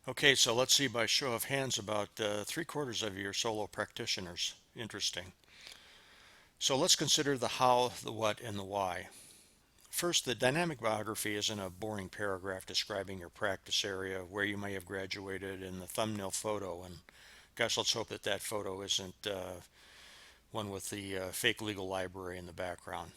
Okay, so let's see by show of hands about three-quarters of you are solo practitioners. Interesting. So let's consider the how, the what, and the why. First, the dynamic biography isn't a boring paragraph describing your practice area, where you may have graduated, and the thumbnail photo. And gosh, let's hope that that photo isn't one with the fake legal library in the background.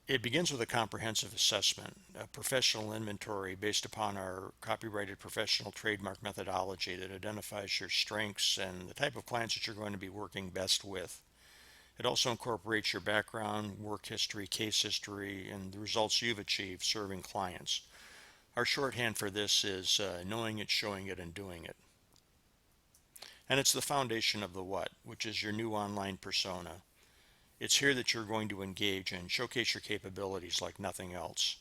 It begins with a comprehensive assessment, a professional inventory based upon our copyrighted professional trademark methodology that identifies your strengths and the type of clients that you're going to be working best with. It also incorporates your background, work history, case history, and the results you've achieved serving clients. Our shorthand for this is knowing it, showing it, and doing it. And it's the foundation of the what, which is your new online persona. It's here that you're going to engage and showcase your capabilities like nothing else.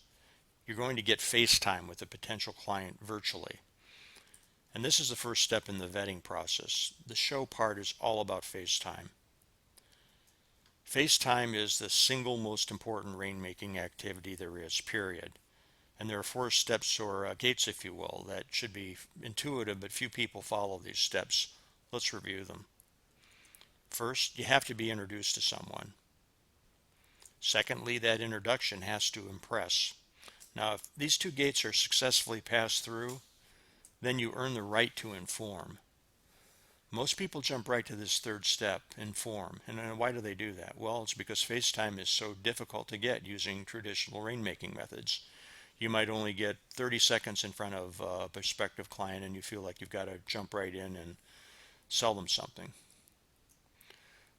You're going to get FaceTime with a potential client virtually. And this is the first step in the vetting process. The show part is all about FaceTime. FaceTime is the single most important rainmaking activity there is, period. And there are four steps or gates, if you will, that should be intuitive, but few people follow these steps. Let's review them. First, you have to be introduced to someone. Secondly, that introduction has to impress. Now, if these two gates are successfully passed through, then you earn the right to inform. Most people jump right to this third step, inform. And why do they do that? Well, it's because FaceTime is so difficult to get using traditional rainmaking methods. You might only get 30 seconds in front of a prospective client and you feel like you've got to jump right in and sell them something.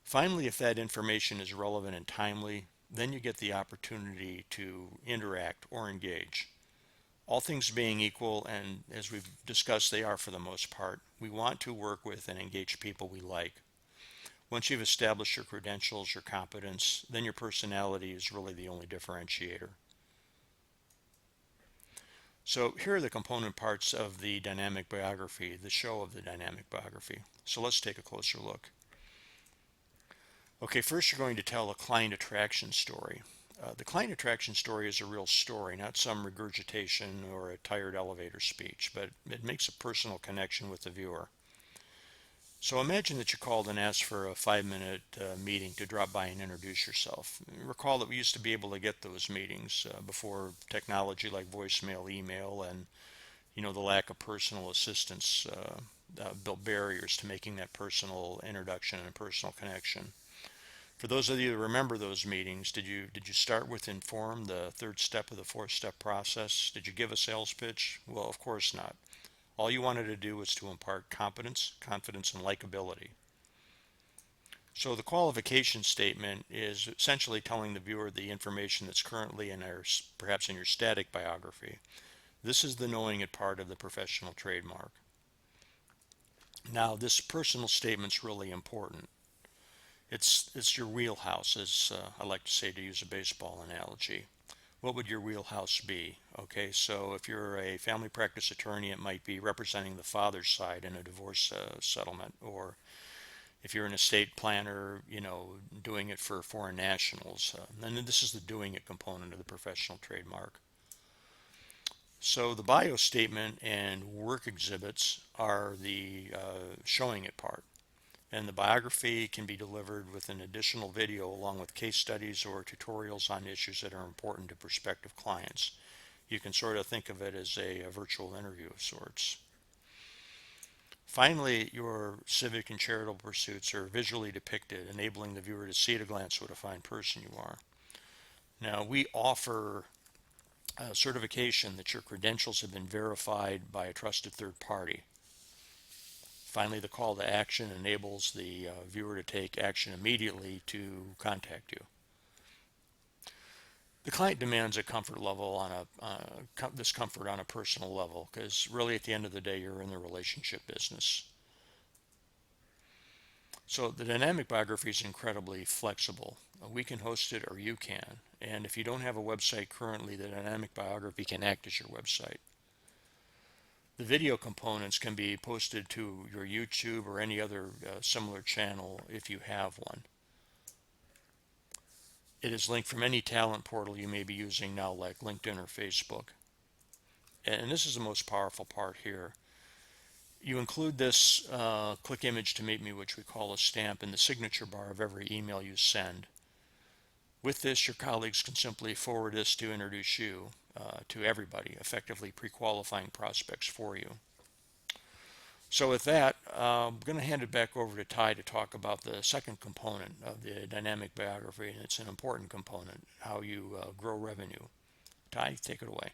Finally, if that information is relevant and timely, then you get the opportunity to interact or engage. All things being equal, and as we've discussed, they are for the most part, we want to work with and engage people we like. Once you've established your credentials, your competence, then your personality is really the only differentiator. So here are the component parts of the dynamic biography, the show of the dynamic biography. So let's take a closer look. Okay, first you're going to tell a client attraction story. The client attraction story is a real story, not some regurgitation or a tired elevator speech, but it makes a personal connection with the viewer. So imagine that you called and asked for a 5-minute meeting to drop by and introduce yourself. Recall that we used to be able to get those meetings before technology like voicemail, email, and the lack of personal assistance built barriers to making that personal introduction and personal connection. For those of you who remember those meetings, did you start with inform, the third step of the four-step process? Did you give a sales pitch? Well, of course not. All you wanted to do was to impart competence, confidence, and likability. So the qualification statement is essentially telling the viewer the information that's currently perhaps in your static biography. This is the knowing it part of the professional trademark. Now, this personal statement's really important. It's your wheelhouse, as I like to say, to use a baseball analogy. What would your wheelhouse be? Okay, so if you're a family practice attorney, it might be representing the father's side in a divorce settlement, or if you're an estate planner, doing it for foreign nationals. And then this is the doing it component of the professional trademark. So the bio statement and work exhibits are the showing it part. And the biography can be delivered with an additional video along with case studies or tutorials on issues that are important to prospective clients. You can sort of think of it as a virtual interview of sorts. Finally, your civic and charitable pursuits are visually depicted, enabling the viewer to see at a glance what a fine person you are. Now, we offer certification that your credentials have been verified by a trusted third party. Finally, the call to action enables the viewer to take action immediately to contact you. The client demands a comfort level this comfort on a personal level, because really at the end of the day, you're in the relationship business. So the dynamic biography is incredibly flexible. We can host it or you can. And if you don't have a website currently, the dynamic biography can act as your website. The video components can be posted to your YouTube or any other similar channel if you have one. It is linked from any talent portal you may be using now, like LinkedIn or Facebook. And this is the most powerful part here. You include this click image to meet me, which we call a stamp, in the signature bar of every email you send. With this, your colleagues can simply forward this to introduce you to everybody, effectively pre-qualifying prospects for you. So with that, I'm going to hand it back over to Ty to talk about the second component of the dynamic biography, and it's an important component, how you grow revenue. Ty, take it away.